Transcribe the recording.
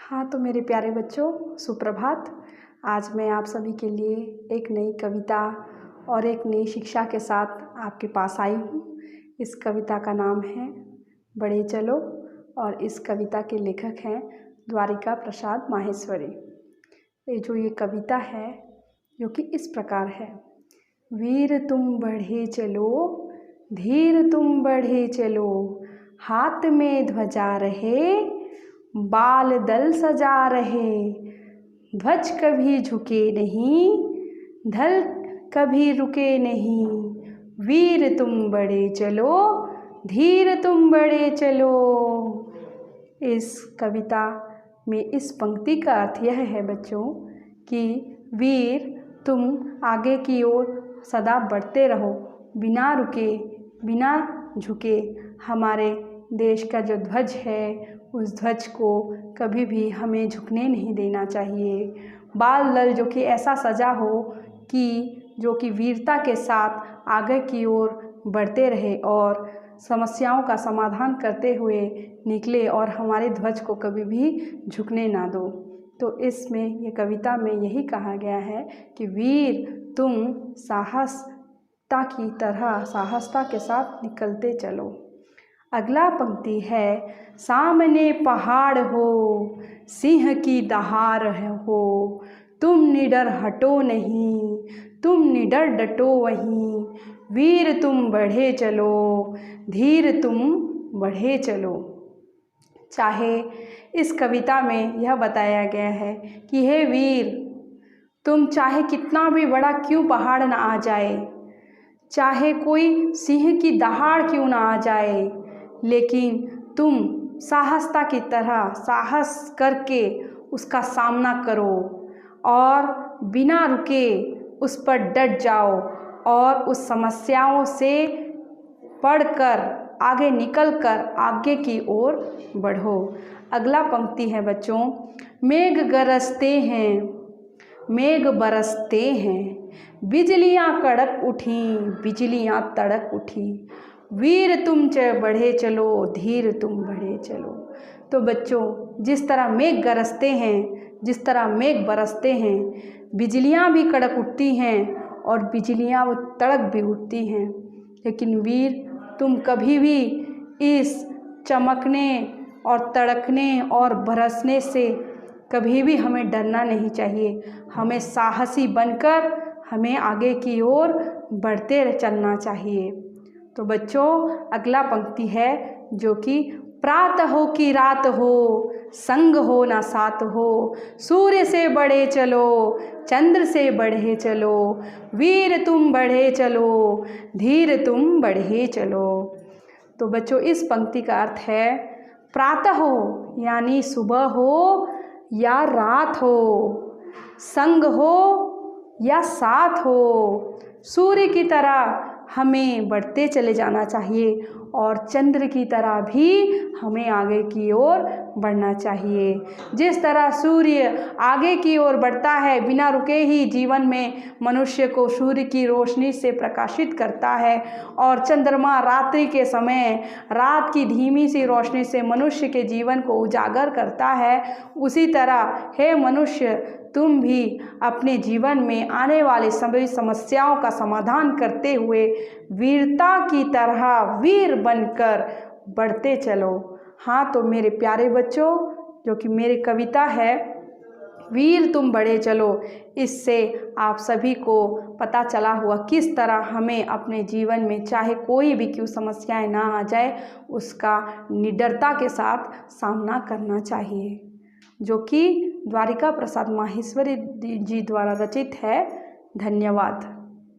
हाँ तो मेरे प्यारे बच्चों, सुप्रभात। आज मैं आप सभी के लिए एक नई कविता और एक नई शिक्षा के साथ आपके पास आई हूँ। इस कविता का नाम है बढ़े चलो और इस कविता के लेखक हैं द्वारिका प्रसाद माहेश्वरी। ये कविता है जो कि इस प्रकार है। वीर तुम बढ़े चलो, धीर तुम बढ़े चलो, हाथ में ध्वजा रहे, बाल दल सजा रहे, ध्वज कभी झुके नहीं, धल कभी रुके नहीं, वीर तुम बढ़े चलो, धीर तुम बढ़े चलो। इस कविता में इस पंक्ति का अर्थ यह है बच्चों कि वीर तुम आगे की ओर सदा बढ़ते रहो, बिना रुके बिना झुके। हमारे देश का जो ध्वज है उस ध्वज को कभी भी हमें झुकने नहीं देना चाहिए। बाल दल जो कि ऐसा सजा हो कि जो कि वीरता के साथ आगे की ओर बढ़ते रहे और समस्याओं का समाधान करते हुए निकले और हमारे ध्वज को कभी भी झुकने ना दो। तो इसमें ये कविता में यही कहा गया है कि वीर तुम साहसता की तरह साहसता के साथ निकलते चलो। अगला पंक्ति है, सामने पहाड़ हो, सिंह की दहाड़ हो, तुम निडर हटो नहीं, तुम निडर डटो वहीं, वीर तुम बढ़े चलो, धीर तुम बढ़े चलो। चाहे इस कविता में यह बताया गया है कि हे वीर, तुम चाहे कितना भी बड़ा क्यों पहाड़ ना आ जाए, चाहे कोई सिंह की दहाड़ क्यों ना आ जाए, लेकिन तुम साहसता की तरह साहस करके उसका सामना करो और बिना रुके उस पर डट जाओ और उस समस्याओं से पढ़कर आगे निकलकर आगे की ओर बढ़ो। अगला पंक्ति है बच्चों, मेघ गरजते हैं, मेघ बरसते हैं, बिजलियाँ कड़क उठी, बिजलियाँ तड़क उठी, वीर तुम बढ़े चलो, धीर तुम बढ़े चलो। तो बच्चों, जिस तरह मेघ गरजते हैं, जिस तरह मेघ बरसते हैं, बिजलियाँ भी कड़क उठती हैं और बिजलियाँ वो तड़क भी उठती हैं, लेकिन वीर तुम कभी भी इस चमकने और तड़कने और बरसने से कभी भी हमें डरना नहीं चाहिए। हमें साहसी बनकर हमें आगे की ओर बढ़ते चलना चाहिए। तो बच्चों, अगला पंक्ति है जो कि प्रात हो कि रात हो, संग हो ना साथ हो, सूर्य से बढ़े चलो, चंद्र से बढ़े चलो, वीर तुम बढ़े चलो, धीर तुम बढ़े चलो। तो बच्चों, इस पंक्ति का अर्थ है प्रातः हो यानी सुबह हो या रात हो, संग हो या साथ हो, सूर्य की तरह हमें बढ़ते चले जाना चाहिए और चंद्र की तरह भी हमें आगे की ओर बढ़ना चाहिए। जिस तरह सूर्य आगे की ओर बढ़ता है, बिना रुके ही जीवन में मनुष्य को सूर्य की रोशनी से प्रकाशित करता है और चंद्रमा रात्रि के समय रात की धीमी सी रोशनी से मनुष्य के जीवन को उजागर करता है, उसी तरह हे मनुष्य, तुम भी अपने जीवन में आने वाली सभी समस्याओं का समाधान करते हुए वीरता की तरह वीर बनकर बढ़ते चलो। हाँ तो मेरे प्यारे बच्चों, जो कि मेरी कविता है वीर तुम बढ़े चलो, इससे आप सभी को पता चला हुआ किस तरह हमें अपने जीवन में चाहे कोई भी क्यों समस्याएं ना आ जाए, उसका निडरता के साथ सामना करना चाहिए, जो कि द्वारिका प्रसाद माहेश्वरी जी द्वारा रचित है। धन्यवाद।